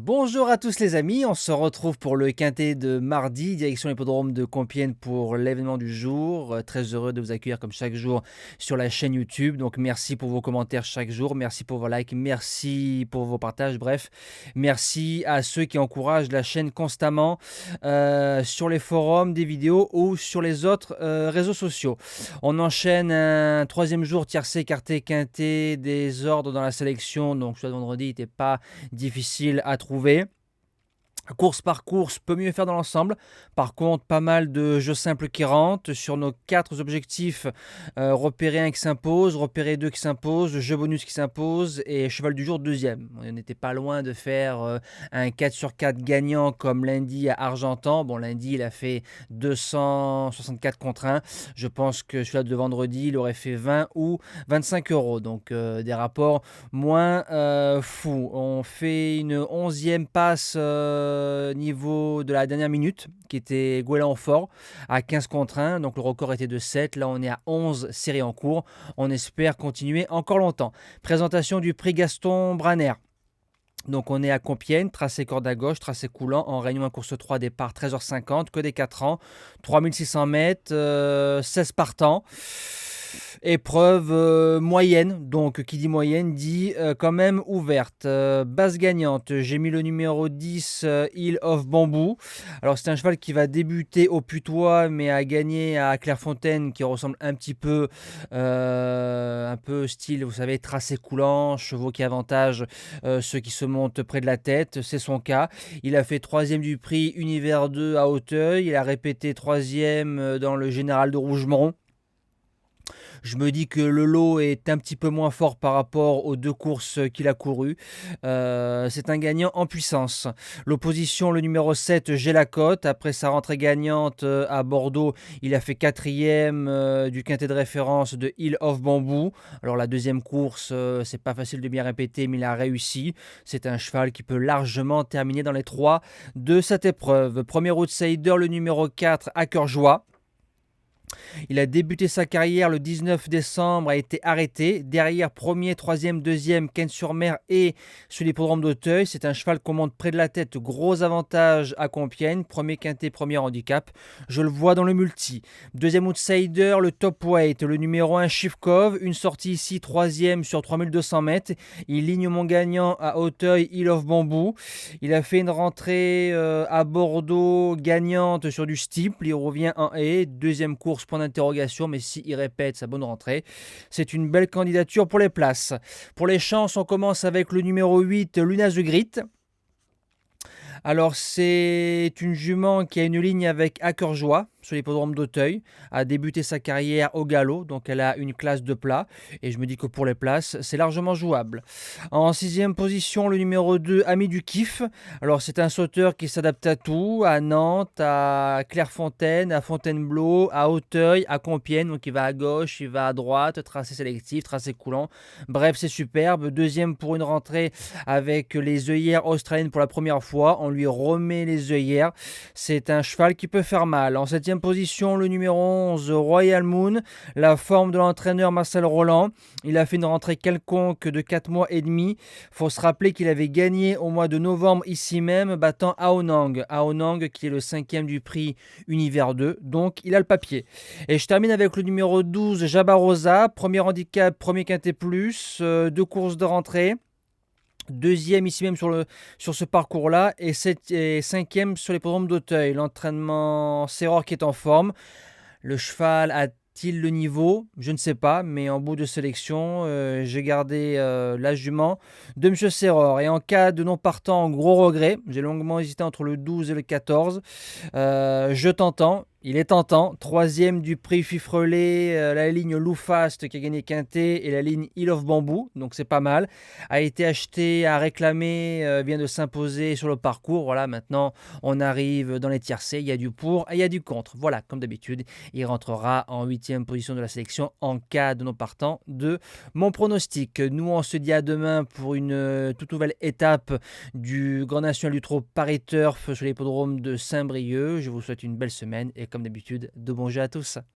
Bonjour à tous les amis, on se retrouve pour le quintet de mardi, direction l'hippodrome de Compiègne pour l'événement du jour. Très heureux de vous accueillir comme chaque jour sur la chaîne YouTube. Donc merci pour vos commentaires chaque jour, merci pour vos likes, merci pour vos partages, bref. Merci à ceux qui encouragent la chaîne constamment sur les forums, des vidéos ou sur les autres réseaux sociaux. On enchaîne un troisième jour tiercé, écarté, quintet, des ordres dans la sélection. Donc ce vendredi n'était pas difficile à trouver. Course par course, peut mieux faire dans l'ensemble. Par contre, pas mal de jeux simples qui rentrent. Sur nos 4 objectifs, repérer 1 qui s'impose, repérer 2 qui s'impose, jeu bonus qui s'impose et cheval du jour deuxième. On n'était pas loin de faire un 4 sur 4 gagnant comme lundi à Argentan. Bon, lundi, il a fait 264 contre 1. Je pense que celui-là de vendredi, il aurait fait 20 ou 25 euros. Donc, des rapports moins fous. On fait une 11e passe niveau de la dernière minute qui était Goéland fort à 15 contre 1, donc le record était de 7, là on est à 11 séries en cours, on espère continuer encore longtemps. Présentation du prix Gaston Branner. Donc on est à Compiègne, tracé corde à gauche, tracé coulant, en réunion en course 3, départ 13h50, que des 4 ans, 3600 mètres, 16 partants. Épreuve moyenne, donc qui dit moyenne dit quand même ouverte. Base gagnante, j'ai mis le numéro 10, Hill of Bamboo. Alors c'est un cheval qui va débuter au Putois mais a gagné à Clairefontaine qui ressemble un petit peu, un peu style, vous savez, tracé coulant, chevaux qui avantagent ceux qui se montent près de la tête, c'est son cas. Il a fait 3e du prix Univers 2 à Auteuil, il a répété 3e dans le Général de Rougemont. Je me dis que le lot est un petit peu moins fort par rapport aux 2 courses qu'il a courues. C'est un gagnant en puissance. L'opposition, le numéro 7, J'ai la cote. Après sa rentrée gagnante à Bordeaux, il a fait 4e du quintet de référence de Hill of Bamboo. Alors la deuxième course, c'est pas facile de bien répéter, mais il a réussi. C'est un cheval qui peut largement terminer dans les 3 de cette épreuve. Premier outsider, le numéro 4, À cœur joie. Il a débuté sa carrière le 19 décembre, a été arrêté. Derrière, 1er, 3e, 2e, Cannes-sur-Mer et sur l'hippodrome d'Auteuil. C'est un cheval qu'on monte près de la tête. Gros avantage à Compiègne. Premier quintet, premier handicap. Je le vois dans le multi. Deuxième outsider, le top weight. Le numéro 1, Chivkov. Une sortie ici, 3e sur 3200 mètres. Il ligne mon gagnant à Auteuil, Hill of Bamboo. Il a fait une rentrée à Bordeaux gagnante sur du steeple. Il revient en haie. Deuxième course, point d'interrogation, mais s'il répète sa bonne rentrée, c'est une belle candidature pour les places. Pour les chances, on commence avec le numéro 8, Luna the Grit. Alors c'est une jument qui a une ligne avec À cœur joie sur l'hippodrome d'Auteuil, a débuté sa carrière au galop, donc elle a une classe de plat, et je me dis que pour les places, c'est largement jouable. En 6e position, le numéro 2, Ami du Kiff. Alors c'est un sauteur qui s'adapte à tout, à Nantes, à Clairefontaine, à Fontainebleau, à Auteuil, à Compiègne, donc il va à gauche, il va à droite, tracé sélectif, tracé coulant, bref c'est superbe. Deuxième pour une rentrée avec les œillères australiennes pour la première fois, on lui remet les œillères, c'est un cheval qui peut faire mal. En 7e position, le numéro 11, Royal Moon, la forme de l'entraîneur Marcel Roland. Il a fait une rentrée quelconque de 4 mois et demi. Il faut se rappeler qu'il avait gagné au mois de novembre ici même, battant Aonang. Aonang qui est le 5e du prix Univers 2, donc il a le papier. Et je termine avec le numéro 12, Jabarosa, premier handicap, premier quintet plus, 2 courses de rentrée. Deuxième ici même sur ce parcours-là et 5e sur l'hippodrome d'Auteuil. L'entraînement Serror qui est en forme. Le cheval a-t-il le niveau? Je ne sais pas, mais en bout de sélection, j'ai gardé la jument de M. Serror. Et en cas de non partant, gros regret, j'ai longuement hésité entre le 12 et le 14. Je t'entends. Il est tentant, 3e du prix Fifrelet, la ligne Loufast qui a gagné Quintet et la ligne Hill of Bamboo, donc c'est pas mal. A été acheté, à réclamer, vient de s'imposer sur le parcours. Voilà, maintenant on arrive dans les tiercés, il y a du pour et il y a du contre. Voilà, comme d'habitude, il rentrera en 8e position de la sélection en cas de non partant de mon pronostic. Nous on se dit à demain pour une toute nouvelle étape du Grand National du Trot Paris Turf sur l'hippodrome de Saint-Brieuc. Je vous souhaite une belle semaine et comme d'habitude, de bons jeux à tous.